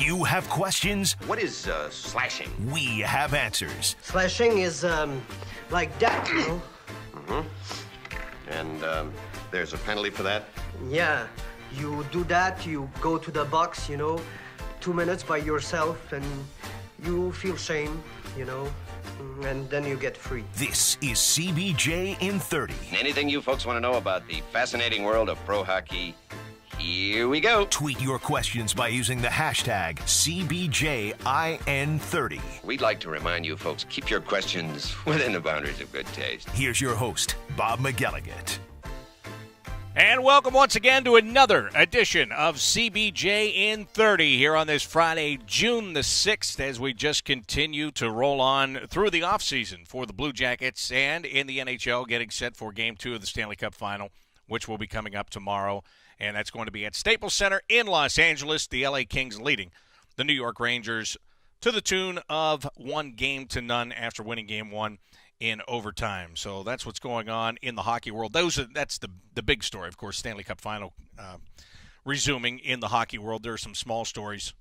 You have questions. What is slashing? We have answers. Slashing is, like that, you know? Mm-hmm. And there's a penalty for that? Yeah. You do that, you go to the box, you know, 2 minutes by yourself, and you feel shame, you know, and then you get free. This is CBJ in 30. Anything you folks want to know about the fascinating world of pro hockey, here we go. Tweet your questions by using the hashtag CBJIN30. We'd like to remind you folks, keep your questions within the boundaries of good taste. Here's your host, Bob McElligott. And welcome once again to another edition of CBJ in 30 here on this Friday, June the 6th, as we just continue to roll on through the offseason for the Blue Jackets and in the NHL, getting set for Game 2 of the Stanley Cup Final, which will be coming up tomorrow. And that's going to be at Staples Center in Los Angeles. The LA Kings leading the New York Rangers to the tune of 1-0 after winning Game 1 in overtime. So that's what's going on in the hockey world. That's the big story, of course, Stanley Cup Final resuming in the hockey world. There are some small stories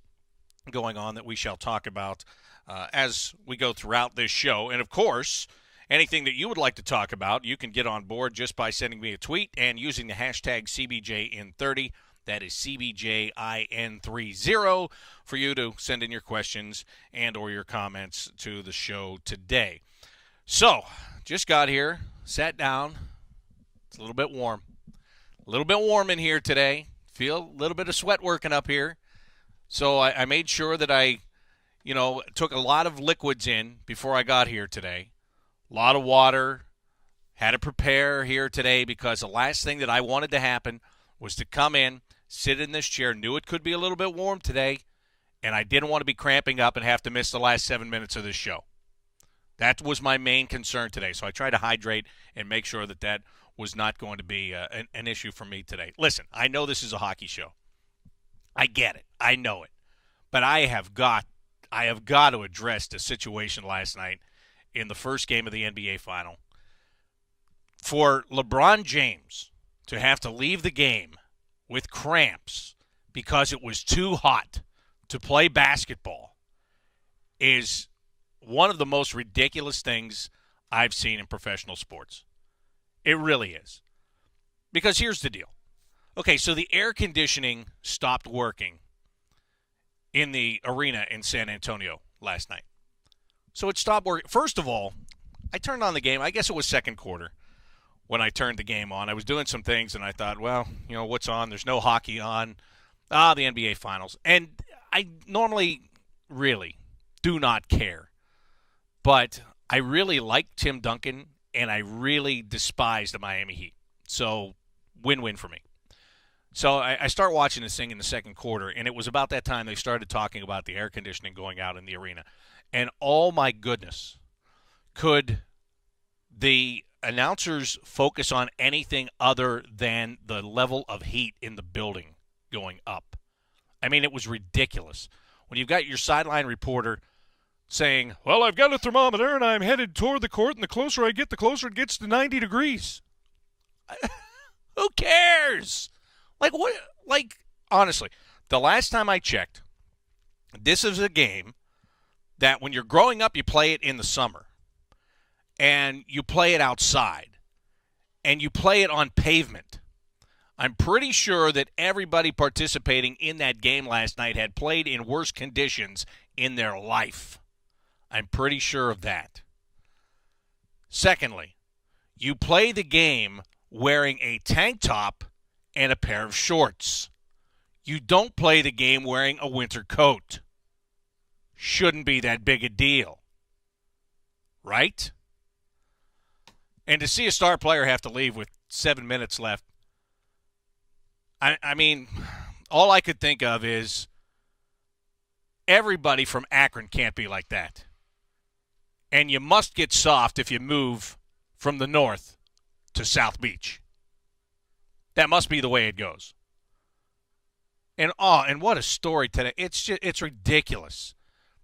going on that we shall talk about as we go throughout this show. And, of course, anything that you would like to talk about, you can get on board just by sending me a tweet and using the hashtag CBJin30. That is CBJIN30 for you to send in your questions and or your comments to the show today. So, just got here, sat down. It's a little bit warm. A little bit warm in here today. Feel a little bit of sweat working up here. So I made sure that I, took a lot of liquids in before I got here today. A lot of water. Had to prepare here today because the last thing that I wanted to happen was to come in, sit in this chair, knew it could be a little bit warm today, and I didn't want to be cramping up and have to miss the last 7 minutes of this show. That was my main concern today. So I tried to hydrate and make sure that was not going to be an issue for me today. Listen, I know this is a hockey show. I get it. I know it. But I have got to address the situation last night in the first game of the NBA Final. For LeBron James to have to leave the game with cramps because it was too hot to play basketball is one of the most ridiculous things I've seen in professional sports. It really is. Because here's the deal. Okay, so the air conditioning stopped working in the arena in San Antonio last night. So it stopped working. First of all, I turned on the game. I guess it was second quarter when I turned the game on. I was doing some things, and I thought, well, what's on? There's no hockey on. The NBA Finals. And I normally really do not care. But I really like Tim Duncan, and I really despise the Miami Heat. So, win-win for me. So, I start watching this thing in the second quarter, and it was about that time they started talking about the air conditioning going out in the arena. And, oh my goodness, could the announcers focus on anything other than the level of heat in the building going up? I mean, it was ridiculous. When you've got your sideline reporter saying, well, I've got a thermometer and I'm headed toward the court, and the closer I get, the closer it gets to 90 degrees. Who cares? Like, what? Like, honestly, the last time I checked, this is a game that when you're growing up, you play it in the summer. And you play it outside. And you play it on pavement. I'm pretty sure that everybody participating in that game last night had played in worse conditions in their life. I'm pretty sure of that. Secondly, you play the game wearing a tank top and a pair of shorts. You don't play the game wearing a winter coat. Shouldn't be that big a deal. Right? And to see a star player have to leave with 7 minutes left, I mean, all I could think of is everybody from Akron can't be like that. And you must get soft if you move from the north to South Beach. That must be the way it goes. And what a story today. It's ridiculous.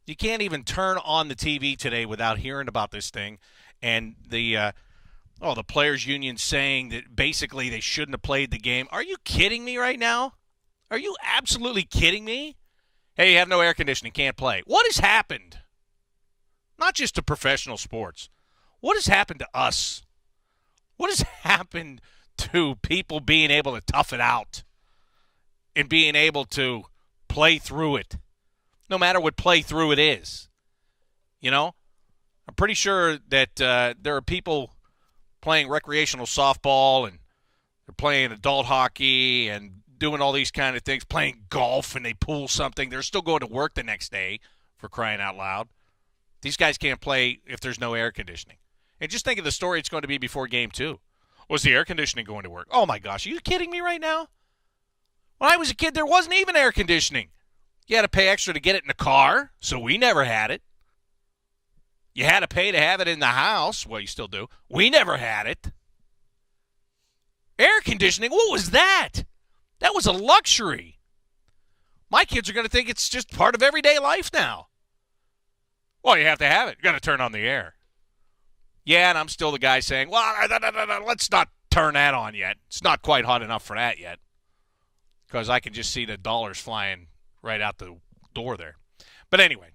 You can't even turn on the TV today without hearing about this thing. And the players' union saying that basically they shouldn't have played the game. Are you kidding me right now? Are you absolutely kidding me? Hey, you have no air conditioning, can't play. What has happened? Not just to professional sports. What has happened to us? What has happened to people being able to tough it out and being able to play through it, no matter what play through it is? You know, I'm pretty sure that there are people playing recreational softball and they're playing adult hockey and doing all these kind of things, playing golf, and they pull something. They're still going to work the next day, for crying out loud. These guys can't play if there's no air conditioning. And just think of the story it's going to be before Game 2. Was the air conditioning going to work? Oh, my gosh. Are you kidding me right now? When I was a kid, there wasn't even air conditioning. You had to pay extra to get it in the car, so we never had it. You had to pay to have it in the house. Well, you still do. We never had it. Air conditioning? What was that? That was a luxury. My kids are going to think it's just part of everyday life now. Well, you have to have it. You got to turn on the air. Yeah, and I'm still the guy saying, well, let's not turn that on yet. It's not quite hot enough for that yet. Because I can just see the dollars flying right out the door there. But anyway,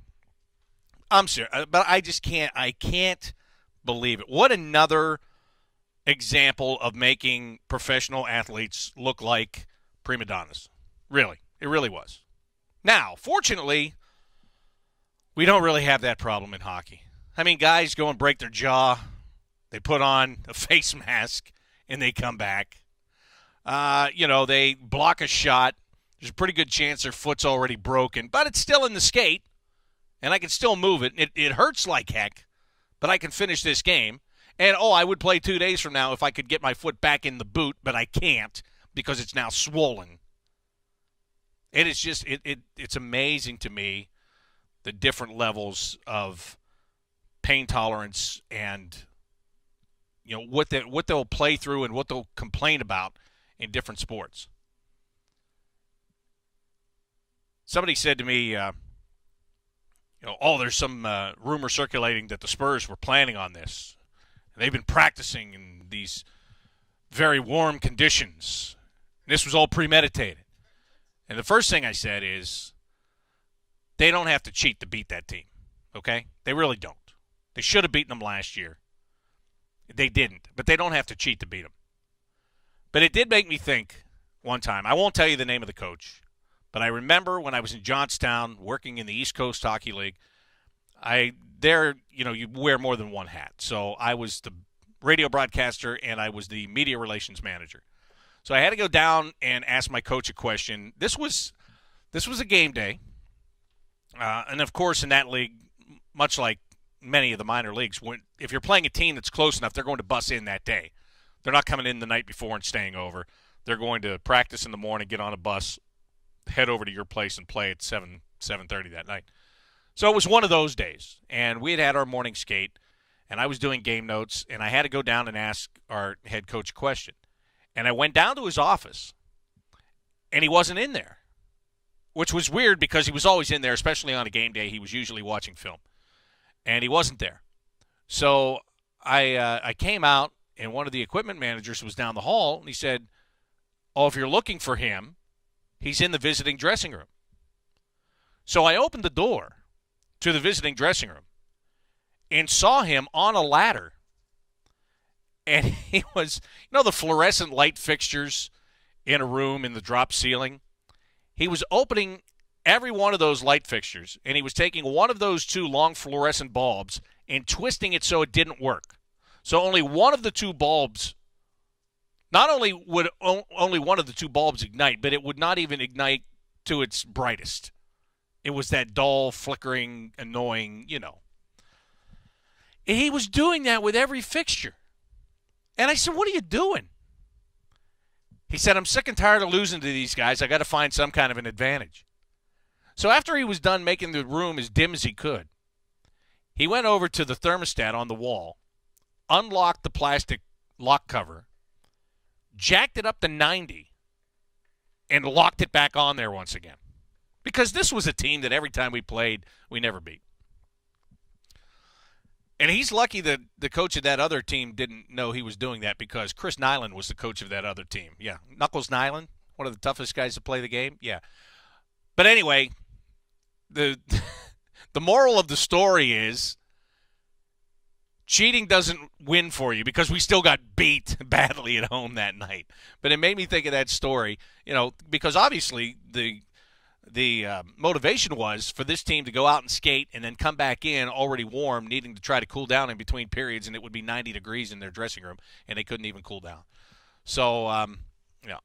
I'm serious. But I just can't believe it. What another example of making professional athletes look like prima donnas. Really. It really was. Now, fortunately, we don't really have that problem in hockey. I mean, guys go and break their jaw. They put on a face mask, and they come back. They block a shot. There's a pretty good chance their foot's already broken, but it's still in the skate, and I can still move it. It hurts like heck, but I can finish this game. And, I would play 2 days from now if I could get my foot back in the boot, but I can't because it's now swollen. It is just it's amazing to me the different levels of pain tolerance and what they'll play through and what they'll complain about in different sports. Somebody said to me, there's some rumor circulating that the Spurs were planning on this. They've been practicing in these very warm conditions. And this was all premeditated. And the first thing I said is they don't have to cheat to beat that team, okay? They really don't. They should have beaten them last year. They didn't, but they don't have to cheat to beat them. But it did make me think one time. I won't tell you the name of the coach, but I remember when I was in Johnstown working in the East Coast Hockey League, you wear more than one hat. So I was the radio broadcaster and I was the media relations manager. So I had to go down and ask my coach a question. This was a game day. And, of course, in that league, much like many of the minor leagues, if you're playing a team that's close enough, they're going to bus in that day. They're not coming in the night before and staying over. They're going to practice in the morning, get on a bus, head over to your place and play at 7:30 that night. So it was one of those days, and we had our morning skate, and I was doing game notes, and I had to go down and ask our head coach a question. And I went down to his office, and he wasn't in there, which was weird because he was always in there, especially on a game day. He was usually watching film, and he wasn't there. So I came out, and one of the equipment managers was down the hall, and he said, if you're looking for him, he's in the visiting dressing room. So I opened the door to the visiting dressing room and saw him on a ladder. And he was, the fluorescent light fixtures in a room in the drop ceiling. He was opening every one of those light fixtures, and he was taking one of those two long fluorescent bulbs and twisting it so it didn't work. So only one of the two bulbs, not only would only one of the two bulbs ignite, but it would not even ignite to its brightest. It was that dull, flickering, annoying, And he was doing that with every fixture. And I said, what are you doing? He said, I'm sick and tired of losing to these guys. I got to find some kind of an advantage. So after he was done making the room as dim as he could, he went over to the thermostat on the wall, unlocked the plastic lock cover, jacked it up to 90, and locked it back on there once again. Because this was a team that every time we played, we never beat. And he's lucky that the coach of that other team didn't know he was doing that because Chris Nyland was the coach of that other team. Yeah, Knuckles Nyland, one of the toughest guys to play the game. Yeah. But anyway, the moral of the story is cheating doesn't win for you because we still got beat badly at home that night. But it made me think of that story, because obviously the motivation was for this team to go out and skate and then come back in already warm, needing to try to cool down in between periods, and it would be 90 degrees in their dressing room, and they couldn't even cool down. So,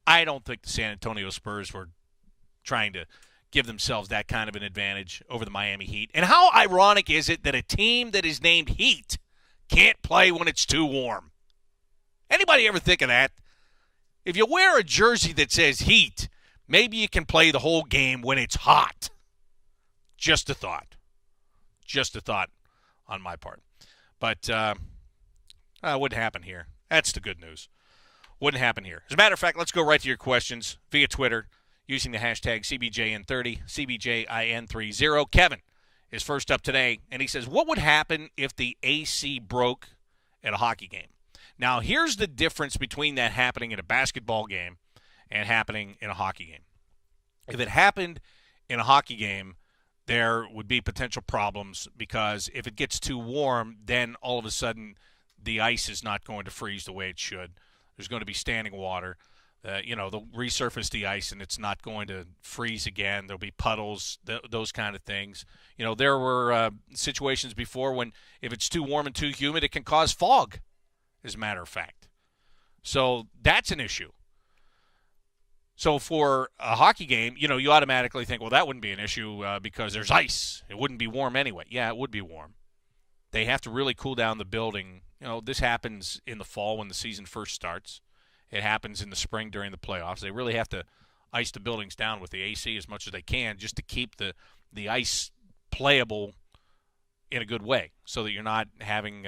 I don't think the San Antonio Spurs were trying to give themselves that kind of an advantage over the Miami Heat. And how ironic is it that a team that is named Heat can't play when it's too warm? Anybody ever think of that? If you wear a jersey that says Heat, maybe you can play the whole game when it's hot. Just a thought. Just a thought on my part. But wouldn't happen here. That's the good news. Wouldn't happen here. As a matter of fact, let's go right to your questions via Twitter using the hashtag CBJN30, CBJIN30. Kevin is first up today, and he says, what would happen if the AC broke at a hockey game? Now, here's the difference between that happening in a basketball game and happening in a hockey game. If it happened in a hockey game, there would be potential problems because if it gets too warm, then all of a sudden the ice is not going to freeze the way it should. There's going to be standing water. They'll resurface the ice and it's not going to freeze again. There'll be puddles, those kind of things. There were situations before when if it's too warm and too humid, it can cause fog, as a matter of fact. So that's an issue. So for a hockey game, you automatically think, well, that wouldn't be an issue because there's ice. It wouldn't be warm anyway. Yeah, it would be warm. They have to really cool down the building. This happens in the fall when the season first starts. It happens in the spring during the playoffs. They really have to ice the buildings down with the AC as much as they can just to keep the ice playable in a good way so that you're not having,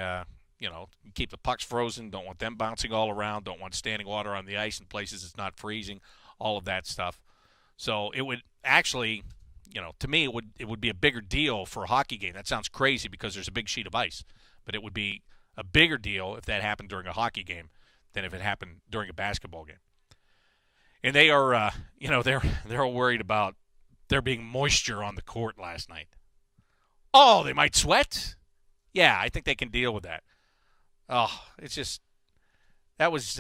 keep the pucks frozen, don't want them bouncing all around, don't want standing water on the ice in places it's not freezing, all of that stuff. So it would actually, to me, it would be a bigger deal for a hockey game. That sounds crazy because there's a big sheet of ice, but it would be a bigger deal if that happened during a hockey game than if it happened during a basketball game. And they are, they're worried about there being moisture on the court last night. Oh, they might sweat? Yeah, I think they can deal with that. Oh, it's just that was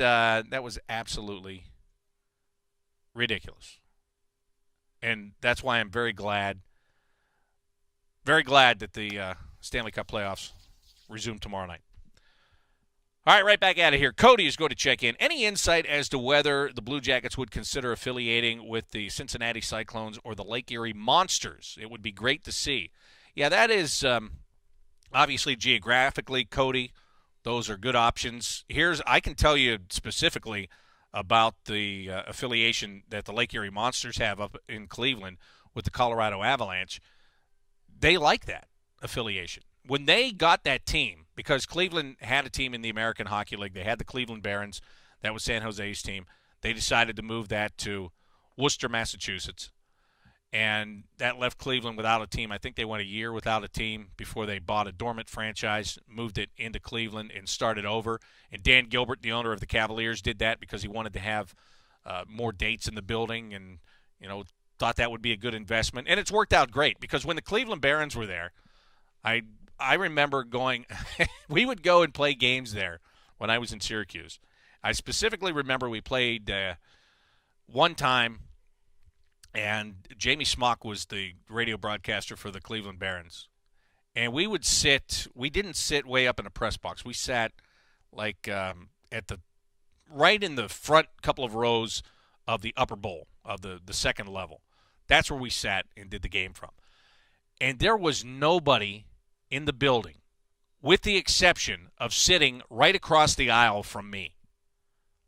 absolutely ridiculous. And that's why I'm very glad that the Stanley Cup playoffs resume tomorrow night. All right, right back out of here. Cody is going to check in. Any insight as to whether the Blue Jackets would consider affiliating with the Cincinnati Cyclones or the Lake Erie Monsters? It would be great to see. Yeah, that is obviously geographically, Cody, those are good options. I can tell you specifically about the affiliation that the Lake Erie Monsters have up in Cleveland with the Colorado Avalanche. They like that affiliation. When they got that team, because Cleveland had a team in the American Hockey League, they had the Cleveland Barons, that was San Jose's team. They decided to move that to Worcester, Massachusetts, and that left Cleveland without a team. I think they went a year without a team before they bought a dormant franchise, moved it into Cleveland, and started over. And Dan Gilbert, the owner of the Cavaliers, did that because he wanted to have more dates in the building and, thought that would be a good investment. And it's worked out great because when the Cleveland Barons were there, I remember going – we would go and play games there when I was in Syracuse. I specifically remember we played one time, and Jamie Smock was the radio broadcaster for the Cleveland Barons. And we would sit – we didn't sit way up in the press box. We sat like right in the front couple of rows of the upper bowl of the second level. That's where we sat and did the game from. And there was nobody in the building, with the exception of sitting right across the aisle from me.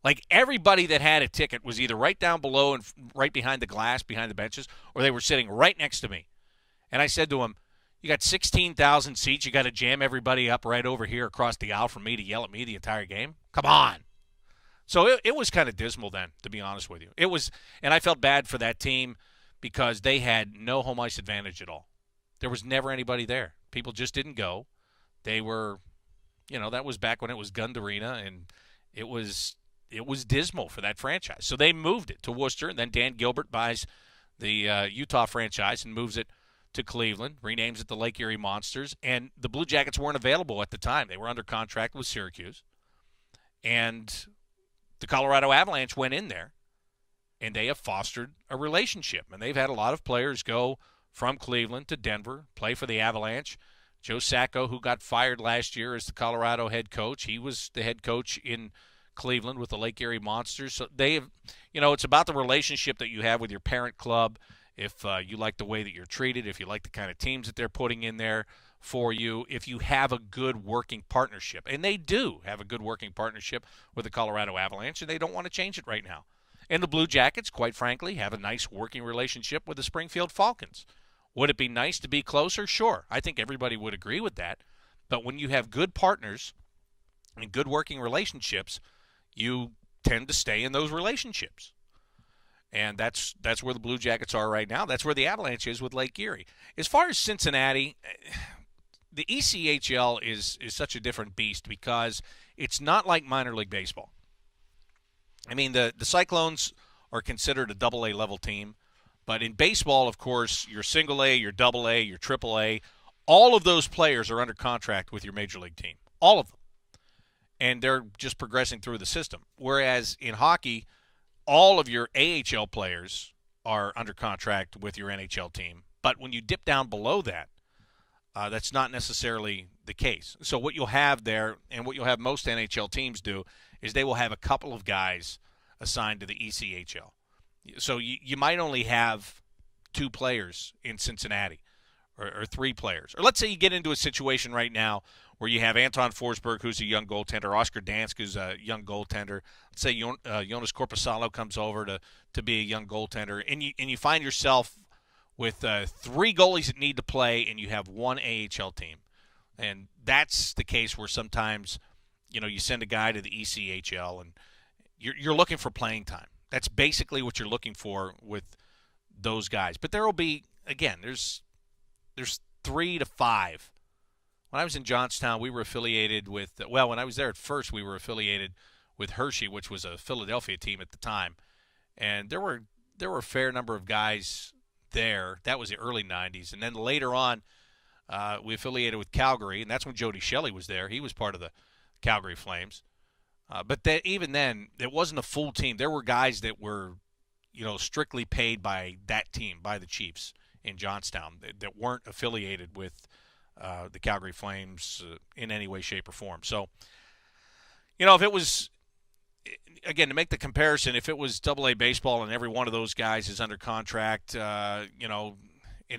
Like everybody that had a ticket was either right down below and right behind the glass, behind the benches, or they were sitting right next to me. And I said to him, you got 16,000 seats, you got to jam everybody up right over here across the aisle from me to yell at me the entire game? Come on. So it was kind of dismal then, to be honest with you. It was, and I felt bad for that team because they had no home ice advantage at all. There was never anybody there. People just didn't go. They were, that was back when it was Gund Arena, and it was dismal for that franchise. So they moved it to Worcester, and then Dan Gilbert buys the Utah franchise and moves it to Cleveland, renames it the Lake Erie Monsters, and the Blue Jackets weren't available at the time. They were under contract with Syracuse. And the Colorado Avalanche went in there, and they have fostered a relationship. And they've had a lot of players go from Cleveland to Denver, play for the Avalanche. Joe Sacco, who got fired last year as the Colorado head coach, he was the head coach in Cleveland with the Lake Erie Monsters. So they've, it's about the relationship that you have with your parent club. If you like the way that you're treated, if you like the kind of teams that they're putting in there for you, if you have a good working partnership. And they do have a good working partnership with the Colorado Avalanche, and they don't want to change it right now. And the Blue Jackets, quite frankly, have a nice working relationship with the Springfield Falcons. Would it be nice to be closer? Sure. I think everybody would agree with that. But when you have good partners and good working relationships, you tend to stay in those relationships. And that's where the Blue Jackets are right now. That's where the Avalanche is with Lake Erie. As far as Cincinnati, the ECHL is such a different beast because it's not like minor league baseball. I mean, the Cyclones are considered a double-A level team. But in baseball, of course, your single A, your double A, your triple A, all of those players are under contract with your major league team. All of them. And they're just progressing through the system. Whereas in hockey, all of your AHL players are under contract with your NHL team. But when you dip down below that, that's not necessarily the case. So what you'll have there, and what you'll have most NHL teams do, is they will have a couple of guys assigned to the ECHL. So you might only have 2 players in Cincinnati or 3 players. Or let's say you get into a situation right now where you have Anton Forsberg, who's a young goaltender, Oscar Dansk, who's a young goaltender. Let's say Jonas Korpisalo comes over to be a young goaltender, and you find yourself with 3 goalies that need to play, and you have 1 AHL team. And that's the case where sometimes, you send a guy to the ECHL, and you're looking for playing time. That's basically what you're looking for with those guys. But there will be, again, there's 3 to 5. When I was in Johnstown, we were affiliated with, when I was there at first, we were affiliated with Hershey, which was a Philadelphia team at the time. And there were a fair number of guys there. That was the early 90s. And then later on, we affiliated with Calgary, and that's when Jody Shelley was there. He was part of the Calgary Flames. But even then, it wasn't a full team. There were guys that were, strictly paid by that team, by the Chiefs in Johnstown, that weren't affiliated with the Calgary Flames in any way, shape, or form. So, if it was, again, to make the comparison, if it was AA baseball and every one of those guys is under contract, and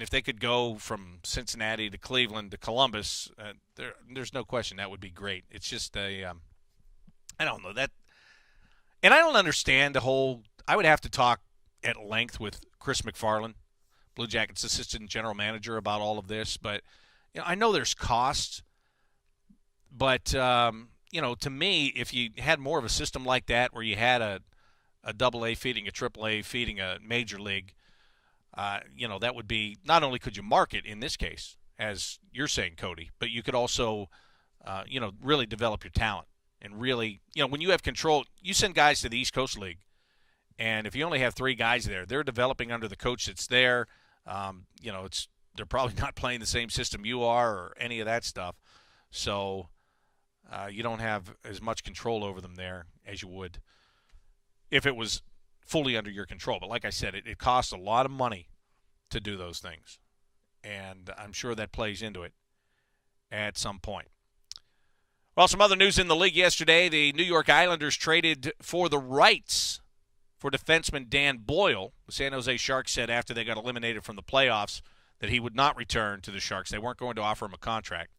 if they could go from Cincinnati to Cleveland to Columbus, there's no question that would be great. It's just I don't know that, and I don't understand the whole. I would have to talk at length with Chris McFarland, Blue Jackets assistant general manager, about all of this. But I know there's costs, but to me, if you had more of a system like that, where you had a AA feeding a AAA feeding a major league, that would be, not only could you market in this case, as you're saying, Cody, but you could also, really develop your talent. And really, when you have control, you send guys to the East Coast League, and if you only have 3 guys there, they're developing under the coach that's there. They're probably not playing the same system you are or any of that stuff. So you don't have as much control over them there as you would if it was fully under your control. But like I said, it costs a lot of money to do those things, and I'm sure that plays into it at some point. Well, some other news in the league yesterday. The New York Islanders traded for the rights for defenseman Dan Boyle. The San Jose Sharks said after they got eliminated from the playoffs that he would not return to the Sharks. They weren't going to offer him a contract.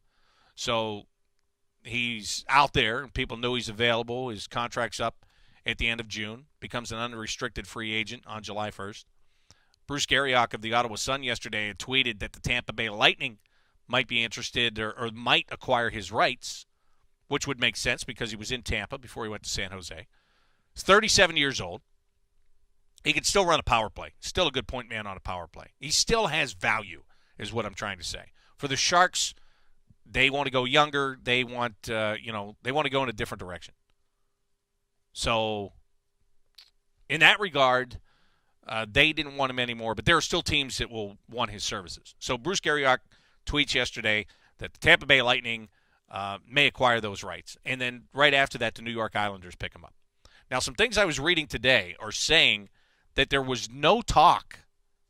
So he's out there, and people know he's available. His contract's up at the end of June. Becomes an unrestricted free agent on July 1st. Bruce Garriock of the Ottawa Sun yesterday had tweeted that the Tampa Bay Lightning might be interested or might acquire his rights, which would make sense because he was in Tampa before he went to San Jose. He's 37 years old. He can still run a power play. Still a good point man on a power play. He still has value, is what I'm trying to say. For the Sharks, they want to go younger. They want, they want to go in a different direction. So, in that regard, They didn't want him anymore, but there are still teams that will want his services. So Bruce Garriock tweets yesterday that the Tampa Bay Lightning may acquire those rights. And then right after that, the New York Islanders pick him up. Now, some things I was reading today are saying that there was no talk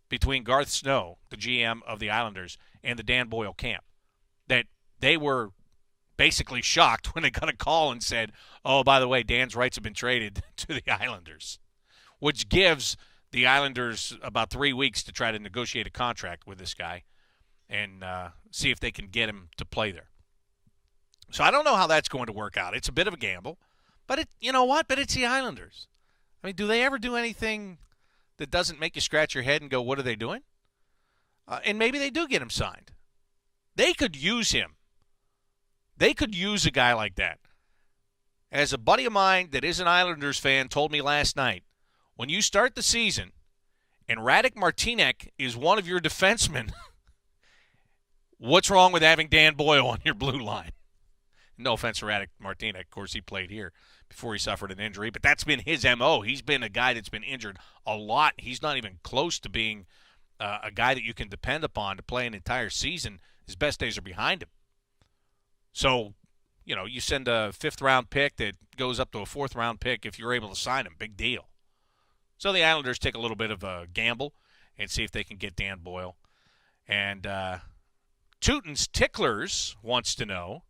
between Garth Snow, the GM of the Islanders, and the Dan Boyle camp. That they were basically shocked when they got a call and said, oh, by the way, Dan's rights have been traded to the Islanders, which gives the Islanders about 3 weeks to try to negotiate a contract with this guy and see if they can get him to play there. So I don't know how that's going to work out. It's a bit of a gamble, but you know what? But it's the Islanders. I mean, do they ever do anything that doesn't make you scratch your head and go, what are they doing? And maybe they do get him signed. They could use him. They could use a guy like that. As a buddy of mine that is an Islanders fan told me last night, when you start the season and Radek Martinek is one of your defensemen, what's wrong with having Dan Boyle on your blue line? No offense to Radek Martinek. Of course, he played here before he suffered an injury, but that's been his MO. He's been a guy that's been injured a lot. He's not even close to being a guy that you can depend upon to play an entire season. His best days are behind him. So, you know, you send a 5th-round pick that goes up to a 4th-round pick if you're able to sign him. Big deal. So the Islanders take a little bit of a gamble and see if they can get Dan Boyle. And Tootin's Ticklers wants to know,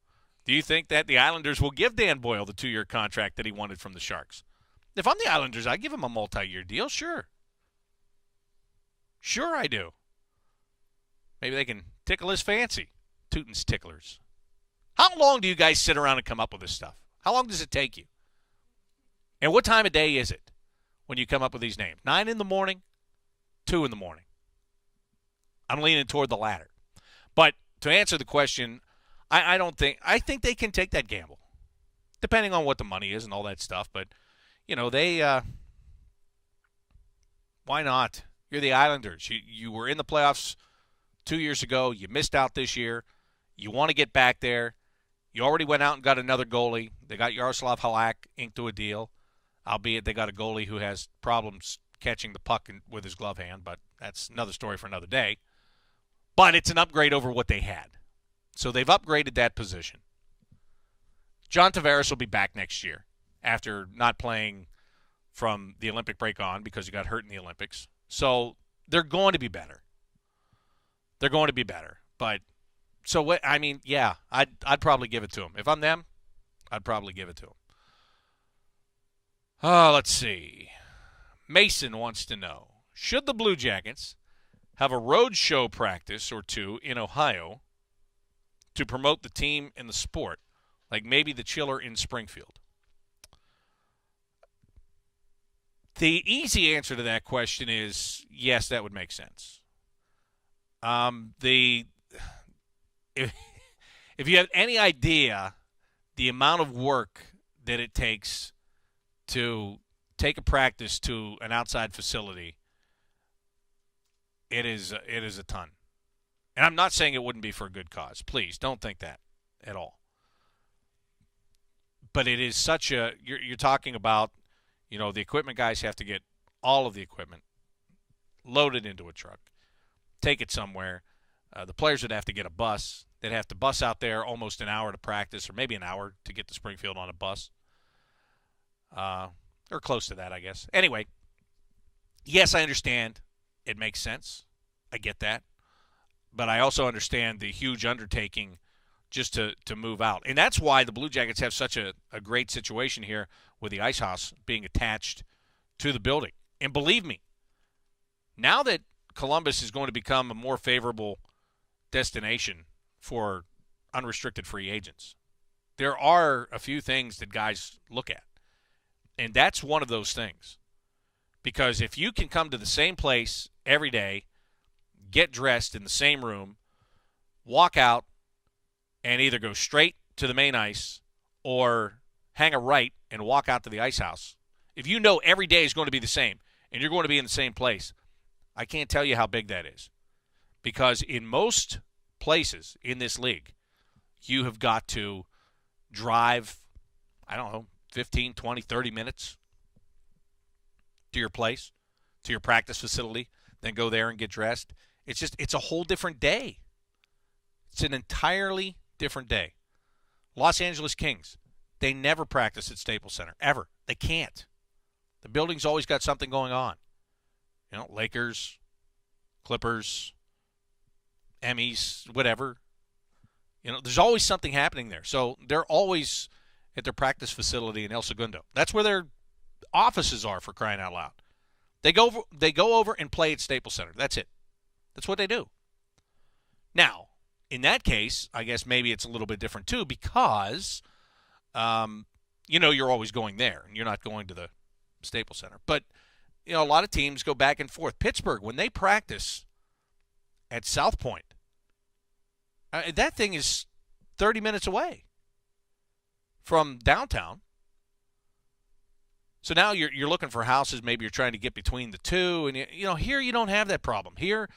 do you think that the Islanders will give Dan Boyle the 2-year contract that he wanted from the Sharks? If I'm the Islanders, I'd give him a multi-year deal, sure. Sure I do. Maybe they can tickle his fancy. Tootin's Ticklers. How long do you guys sit around and come up with this stuff? How long does it take you? And what time of day is it when you come up with these names? 9 in the morning, 2 in the morning. I'm leaning toward the latter. But to answer the question, I think they can take that gamble, depending on what the money is and all that stuff. But, you know, why not? You're the Islanders. You were in the playoffs 2 years ago. You missed out this year. You want to get back there. You already went out and got another goalie. They got Yaroslav Halak inked to a deal, albeit they got a goalie who has problems catching the puck with his glove hand, but that's another story for another day. But it's an upgrade over what they had. So they've upgraded that position. John Tavares will be back next year after not playing from the Olympic break on because he got hurt in the Olympics. So they're going to be better. They're going to be better. But so what? I mean, yeah, I'd probably give it to them. If I'm them, I'd probably give it to them. Let's see. Mason wants to know, should the Blue Jackets have a road show practice or two in Ohio to promote the team and the sport, like maybe the Chiller in Springfield? The easy answer to that question is yes, that would make sense. If you have any idea the amount of work that it takes to take a practice to an outside facility, it is a ton. And I'm not saying it wouldn't be for a good cause. Please, don't think that at all. But it is such a – you're talking about, you know, the equipment guys have to get all of the equipment loaded into a truck, take it somewhere. The players would have to get a bus. They'd have to bus out there almost an hour to practice, or maybe an hour to get to Springfield on a bus. Or close to that, I guess. Anyway, yes, I understand. It makes sense. I get that. But I also understand the huge undertaking just to move out. And that's why the Blue Jackets have such a great situation here with the Ice House being attached to the building. And believe me, now that Columbus is going to become a more favorable destination for unrestricted free agents, there are a few things that guys look at. And that's one of those things. Because if you can come to the same place every day, get dressed in the same room, walk out, and either go straight to the main ice or hang a right and walk out to the Ice House, if you know every day is going to be the same and you're going to be in the same place, I can't tell you how big that is. Because in most places in this league, you have got to drive, 15, 20, 30 minutes to your place to your practice facility, then go there and get dressed. It's a whole different day. It's an entirely different day. Los Angeles Kings, they never practice at Staples Center, ever. They can't. The building's always got something going on. Lakers, Clippers, Emmys, whatever. There's always something happening there. So they're always at their practice facility in El Segundo. That's where their offices are, for crying out loud. They go over and play at Staples Center. That's it. That's what they do. Now, in that case, I guess maybe it's a little bit different too, because you're always going there and you're not going to the Staples Center. But a lot of teams go back and forth. Pittsburgh, when they practice at South Point, that thing is 30 minutes away from downtown. So now you're looking for houses. Maybe you're trying to get between the two. And, here you don't have that problem. Here,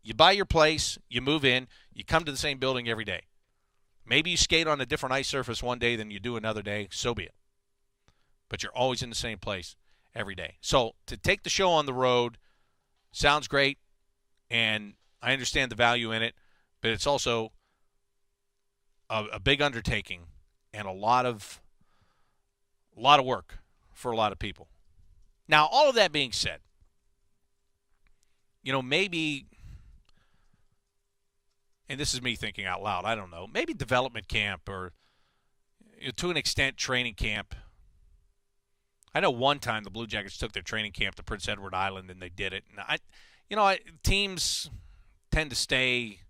you buy your place, you move in, you come to the same building every day. Maybe you skate on a different ice surface one day than you do another day. So be it. But you're always in the same place every day. So to take the show on the road sounds great, and I understand the value in it, but it's also a big undertaking and a lot of work for a lot of people. Now, all of that being said, maybe, and this is me thinking out loud, I don't know, maybe development camp or to an extent training camp. I know one time the Blue Jackets took their training camp to Prince Edward Island and they did it. And teams tend to stay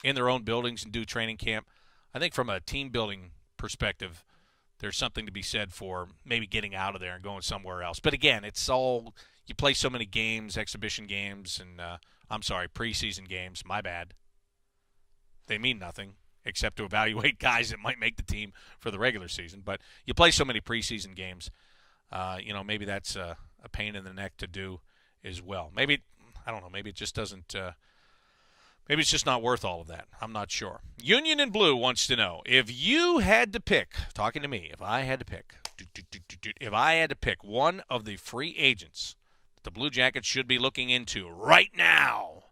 in their own buildings and do training camp. I think from a team building perspective, there's something to be said for maybe getting out of there and going somewhere else. But again, it's all, you play so many games, exhibition games, and preseason games. My bad. They mean nothing except to evaluate guys that might make the team for the regular season. But you play so many preseason games, maybe that's a pain in the neck to do as well. Maybe, I don't know, maybe it just doesn't maybe it's just not worth all of that. I'm not sure. Union and Blue wants to know, if you had to pick, talking to me, if I had to pick one of the free agents that the Blue Jackets should be looking into right now,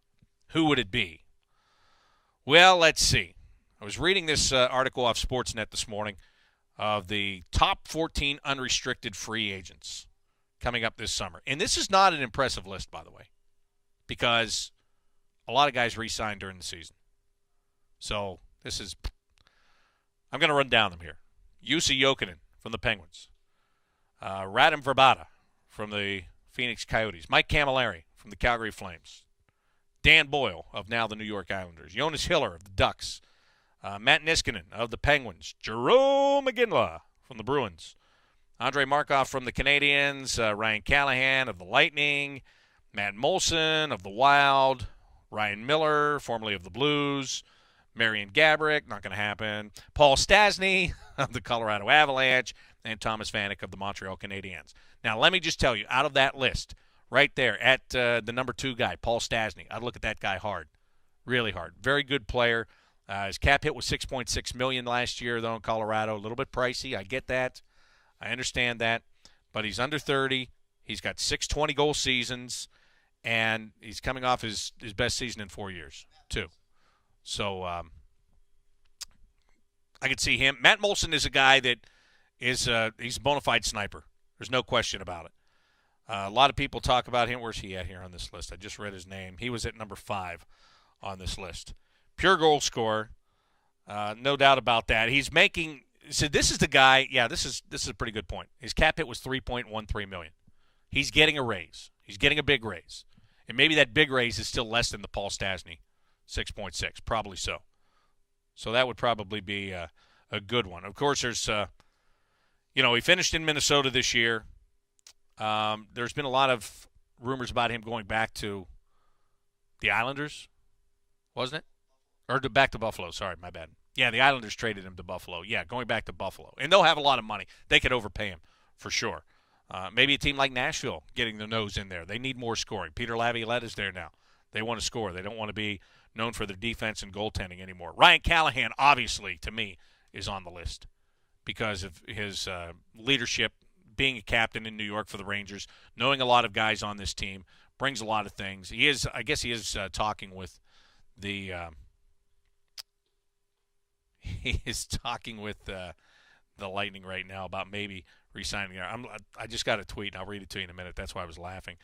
who would it be? Well, let's see. I was reading this article off Sportsnet this morning of the top 14 unrestricted free agents coming up this summer. And this is not an impressive list, by the way, because a lot of guys re-signed during the season. So I'm going to run down them here. Jussi Jokinen from the Penguins. Radim Verbata from the Phoenix Coyotes. Mike Camilleri from the Calgary Flames. Dan Boyle of now the New York Islanders. Jonas Hiller of the Ducks. Matt Niskanen of the Penguins. Jarome Iginla from the Bruins. Andrei Markov from the Canadiens. Ryan Callahan of the Lightning. Matt Molson of the Wild. Ryan Miller, formerly of the Blues. Marian Gaborik, not going to happen. Paul Stastny of the Colorado Avalanche. And Thomas Vanek of the Montreal Canadiens. Now, let me just tell you, out of that list, right there at the number 2 guy, Paul Stastny, I'd look at that guy hard, really hard. Very good player. His cap hit was $6.6 million last year, though, in Colorado. A little bit pricey. I get that. I understand that. But he's under 30. He's got 6 20-goal seasons. And he's coming off his best season in 4 years, too. So I could see him. Matt Molson is a guy that he's a bona fide sniper. There's no question about it. A lot of people talk about him. Where's he at here on this list? I just read his name. He was at number 5 on this list. Pure goal scorer. No doubt about that. He's making – so this is the guy – yeah, this is a pretty good point. His cap hit was $3.13 million. He's getting a raise. He's getting a big raise. And maybe that big raise is still less than the Paul Stastny 6.6. Probably so. So that would probably be a good one. Of course, there's he finished in Minnesota this year. There's been a lot of rumors about him going back to the Islanders, wasn't it? Or back to Buffalo. Sorry, my bad. Yeah, the Islanders traded him to Buffalo. Yeah, going back to Buffalo. And they'll have a lot of money. They could overpay him for sure. Maybe a team like Nashville getting their nose in there. They need more scoring. Peter Laviolette is there now. They want to score. They don't want to be known for their defense and goaltending anymore. Ryan Callahan, obviously, to me, is on the list because of his leadership, being a captain in New York for the Rangers, knowing a lot of guys on this team, brings a lot of things. I guess he is talking with the he is talking with the Lightning right now about maybe re-signing her. I just got a tweet, and I'll read it to you in a minute. That's why I was laughing.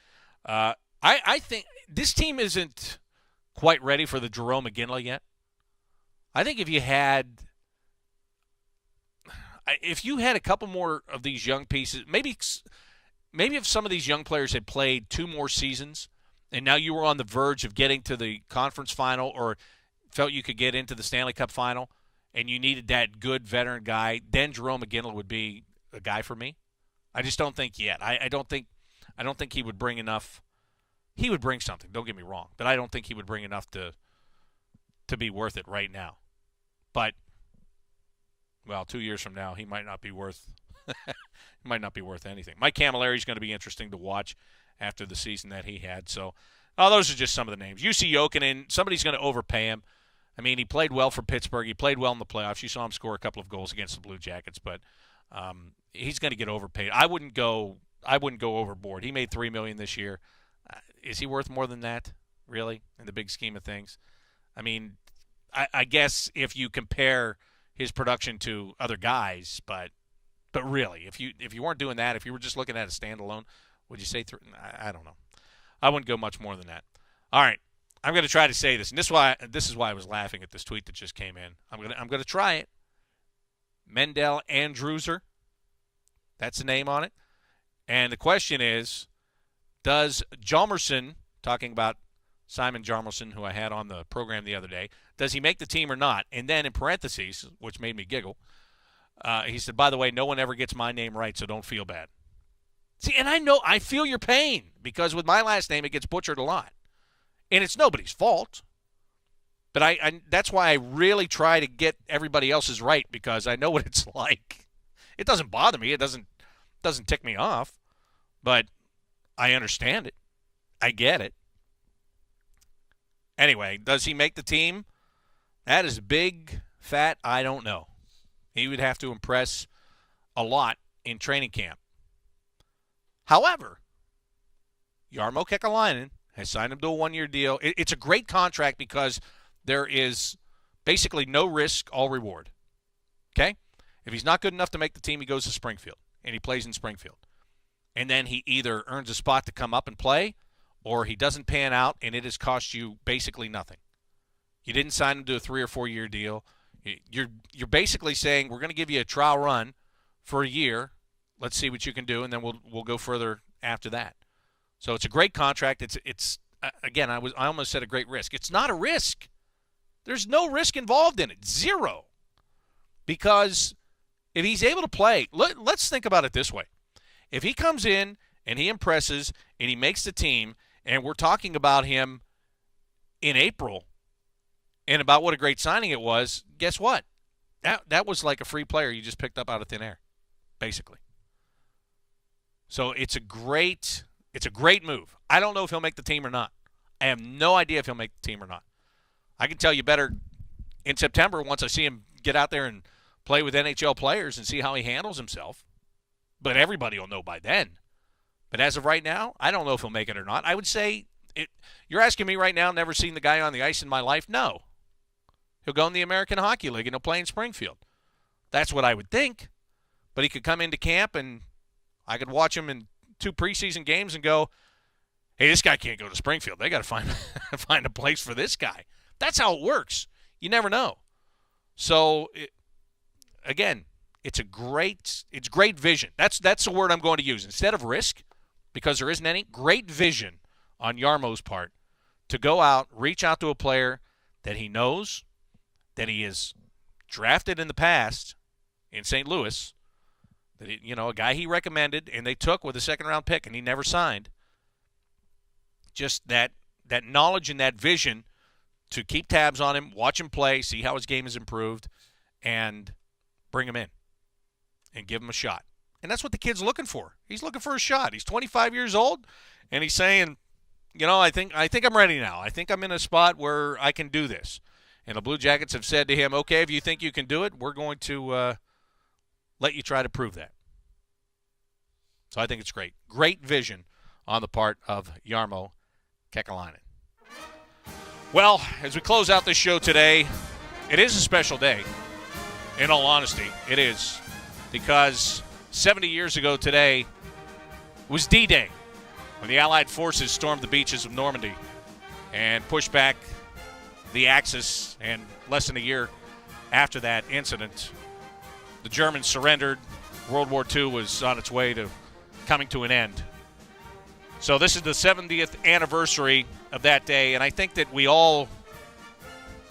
I think this team isn't quite ready for the Jerome McGinley yet. I think if you had a couple more of these young pieces, maybe if some of these young players had played 2 more seasons and now you were on the verge of getting to the conference final or felt you could get into the Stanley Cup final and you needed that good veteran guy, then Jerome McGinley would be a guy for me. I just don't think yet. I don't think he would bring enough. He would bring something, don't get me wrong, but I don't think he would bring enough to be worth it right now. But, well, 2 years from now, he might not be worth anything. Mike Camilleri is going to be interesting to watch after the season that he had. So, those are just some of the names. Jussi Jokinen, somebody's going to overpay him. I mean, he played well for Pittsburgh. He played well in the playoffs. You saw him score a couple of goals against the Blue Jackets, but he's going to get overpaid. I wouldn't go overboard. He made $3 million this year. Is he worth more than that, really, in the big scheme of things? I mean, I guess if you compare his production to other guys, but really, if you weren't doing that, if you were just looking at a standalone, would you say I don't know. I wouldn't go much more than that. All right, I'm going to try to say this, and this is why I was laughing at this tweet that just came in. I'm going to try it. Mendel Andrewser, that's the name on it, and the question is, does Hjalmarsson, talking about Simon Hjalmarsson, who I had on the program the other day, does he make the team or not? And then in parentheses, which made me giggle, he said, by the way, no one ever gets my name right, so don't feel bad. See, and I feel your pain, because with my last name, it gets butchered a lot. And it's nobody's fault. But I that's why I really try to get everybody else's right, because I know what it's like. It doesn't bother me. It doesn't tick me off. But I understand it. I get it. Anyway, does he make the team? That is big, fat, I don't know. He would have to impress a lot in training camp. However, Jarmo Kekalainen has signed him to a 1-year deal. It's a great contract because there is basically no risk, all reward. Okay? If he's not good enough to make the team, he goes to Springfield, and he plays in Springfield. And then he either earns a spot to come up and play, or he doesn't pan out, and it has cost you basically nothing. You didn't sign him to a 3 or 4 year deal. You're basically saying, we're going to give you a trial run for a year. Let's see what you can do, and then we'll go further after that. So it's a great contract. It's again, I almost said a great risk. It's not a risk. There's no risk involved in it. Zero. Because if he's able to play, let's think about it this way. If he comes in and he impresses and he makes the team, and we're talking about him in April and about what a great signing it was, guess what? That was like a free player you just picked up out of thin air, basically. So it's a great move. I don't know if he'll make the team or not. I have no idea if he'll make the team or not. I can tell you better in September once I see him get out there and play with NHL players and see how he handles himself. But everybody will know by then. But as of right now, I don't know if he'll make it or not. I would say, you're asking me right now, never seen the guy on the ice in my life? No. He'll go in the American Hockey League and he'll play in Springfield. That's what I would think. But he could come into camp and I could watch him in 2 preseason games and go, hey, this guy can't go to Springfield. They got to find a place for this guy. That's how it works. You never know. So, again, it's great vision. That's the word I'm going to use. Instead of risk, because there isn't any, great vision on Jarmo's part to go out, reach out to a player that he knows, that he has drafted in the past in St. Louis, that a guy he recommended and they took with a second-round pick and he never signed. Just that knowledge and that vision to keep tabs on him, watch him play, see how his game has improved, and bring him in and give him a shot. And that's what the kid's looking for. He's looking for a shot. He's 25 years old, and he's saying, I think I'm ready now. I think I'm in a spot where I can do this. And the Blue Jackets have said to him, okay, if you think you can do it, we're going to let you try to prove that. So I think it's great. Great vision on the part of Jarmo Kekalainen. Well, as we close out this show today, it is a special day. In all honesty, it is. Because 70 years ago today was D-Day, when the Allied forces stormed the beaches of Normandy and pushed back the Axis. And less than a year after that incident, the Germans surrendered. World War II was on its way to coming to an end. So this is the 70th anniversary of that day, and I think that we all,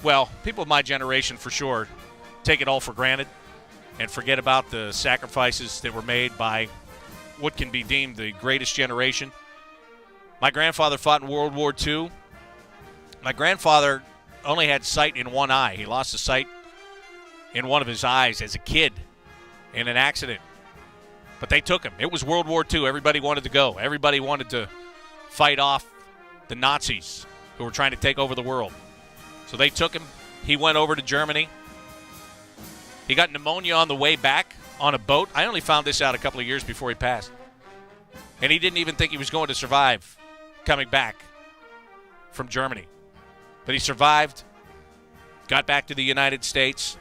well, people of my generation for sure, take it all for granted and forget about the sacrifices that were made by what can be deemed the greatest generation. My grandfather fought in World War II. My grandfather only had sight in one eye. He lost the sight in one of his eyes as a kid in an accident. But they took him. It was World War II. Everybody wanted to go. Everybody wanted to fight off the Nazis who were trying to take over the world. So they took him. He went over to Germany. He got pneumonia on the way back on a boat. I only found this out a couple of years before he passed. And he didn't even think he was going to survive coming back from Germany. But he survived, got back to the United States,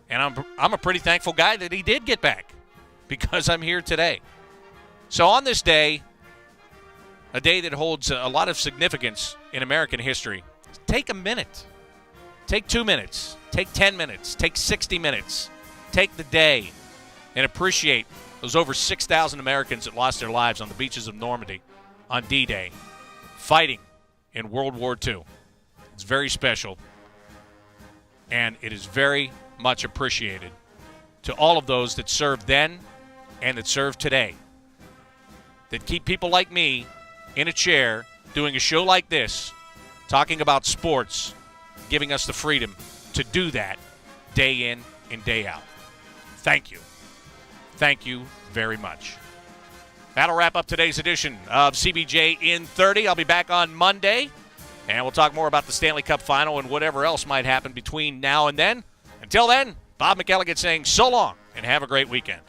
and I'm a pretty thankful guy that he did get back, because I'm here today. So on this day, a day that holds a lot of significance in American history, take a minute. Take 2 minutes. Take 10 minutes. Take 60 minutes. Take the day and appreciate those over 6,000 Americans that lost their lives on the beaches of Normandy on D-Day, fighting in World War II. It's very special, and it is very much appreciated to all of those that served then and that serve today, that keep people like me in a chair doing a show like this, talking about sports, giving us the freedom to do that day in and day out. Thank you. Thank you very much. That'll wrap up today's edition of CBJ in 30. I'll be back on Monday, and we'll talk more about the Stanley Cup Final and whatever else might happen between now and then. Until then, Bob McElligott saying so long and have a great weekend.